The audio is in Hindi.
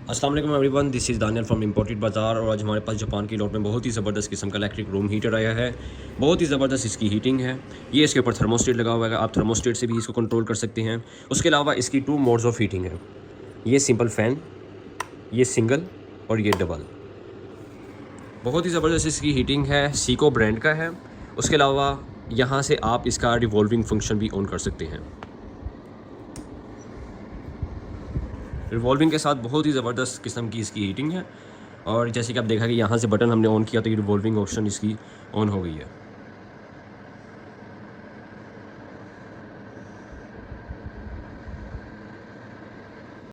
अस्सलाम वालेकुम everyone, this is Daniyal from imported बाज़ार। और आज हमारे पास जापान की लॉट में बहुत ही ज़बरदस्त किस्म का इलेक्ट्रिक रूम हीटर आया है। बहुत ही ज़बरदस्त इसकी हीटिंग है। ये इसके ऊपर थर्मोस्टेट लगा हुआ है, आप थर्मोस्टेट से भी इसको कंट्रोल कर सकते हैं। उसके अलावा इसकी 2 मोड्स ऑफ हीटिंग है। ये सिंपल फ़ैन, ये सिंगल और ये डबल। बहुत ही ज़बरदस्त इसकी हीटिंग है, सीको ब्रांड का है। उसके अलावा यहाँ से आप इसका रिवॉल्विंग फंक्शन भी ऑन कर सकते हैं। रिवॉल्विंग के साथ बहुत ही ज़बरदस्त किस्म की इसकी हीटिंग है। और जैसे कि आप देखा कि यहाँ से बटन हमने ऑन किया तो ये रिवॉल्विंग ऑप्शन इसकी ऑन हो गई है।